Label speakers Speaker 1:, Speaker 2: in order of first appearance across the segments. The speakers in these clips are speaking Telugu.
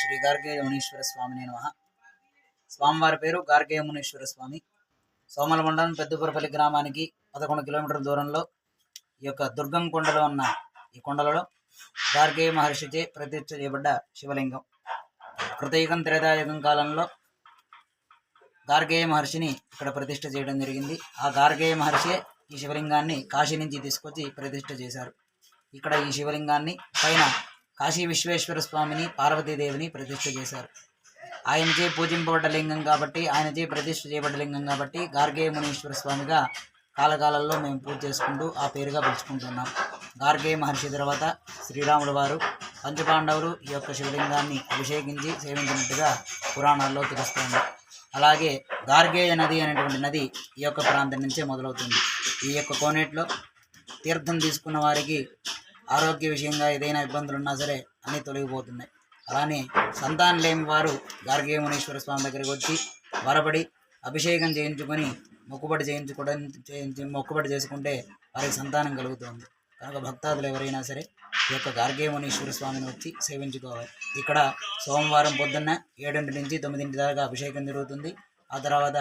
Speaker 1: శ్రీ గార్గేయ మునీశ్వర స్వామిని నమః. స్వామివారి పేరు గార్గేయ మునీశ్వర స్వామి. సోమల మండలం పెద్దపురపల్లి గ్రామానికి 11 కిలోమీటర్ల దూరంలో ఈ యొక్క దుర్గం కొండలో ఉన్న ఈ కొండలలో గార్గేయ మహర్షిచే ప్రతిష్ఠ చేయబడ్డ శివలింగం. కృతయుగం త్రేతాయుగం కాలంలో గార్గేయ మహర్షిని ఇక్కడ ప్రతిష్ఠ చేయడం జరిగింది. ఆ గార్గేయ మహర్షియే ఈ శివలింగాన్ని కాశీ నుంచి తీసుకొచ్చి ప్రతిష్ఠ చేశారు. ఇక్కడ ఈ శివలింగాన్ని పైన కాశీ విశ్వేశ్వర స్వామిని పార్వతీదేవిని ప్రతిష్ఠ చేశారు. ఆయనచే పూజింపబడ్డ లింగం కాబట్టి, ఆయనచే ప్రతిష్ఠ చేయబడ్డ లింగం కాబట్టి గార్గేయ మునీశ్వర స్వామిగా కాలకాలంలో మేము పూజ చేసుకుంటూ ఆ పేరుగా పిలుచుకుంటున్నాం. గార్గేయ మహర్షి తర్వాత శ్రీరాముల వారు పంచపాండవులు ఈ యొక్క శివలింగాన్ని అభిషేకించి సేవించినట్టుగా పురాణాల్లో తెలుస్తుంది. అలాగే గార్గేయ నది అనేటువంటి నది ఈ యొక్క ప్రాంతం నుంచే మొదలవుతుంది. ఈ యొక్క కోనేటిలో తీర్థం తీసుకున్న వారికి ఆరోగ్య విషయంగా ఏదైనా ఇబ్బందులు ఉన్నా సరే అన్నీ తొలగిపోతున్నాయి. అలానే సంతానం లేని వారు గార్గేయ మునీశ్వర స్వామి దగ్గరికి వచ్చి వరబడి అభిషేకం చేయించుకొని మొక్కుబడి చేసుకుంటే వారికి సంతానం కలుగుతుంది. కనుక భక్తాదులు ఎవరైనా సరే ఈ యొక్క గార్గేయ మునీశ్వర స్వామిని వచ్చి సేవించుకోవాలి. ఇక్కడ సోమవారం పొద్దున్న 7 నుంచి 9 దాకా అభిషేకం జరుగుతుంది. ఆ తర్వాత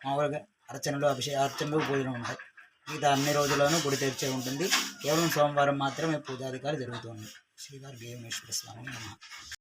Speaker 1: మామూలుగా అర్చనలు పూజలు ఉంటాయి. మిగతా అన్ని రోజుల్లోనూ గుడి తెరిచే ఉంటుంది. కేవలం సోమవారం మాత్రమే పూజాధికారులు జరుగుతుంది. శ్రీ గార్గేయ మునీశ్వర స్వామి నమః.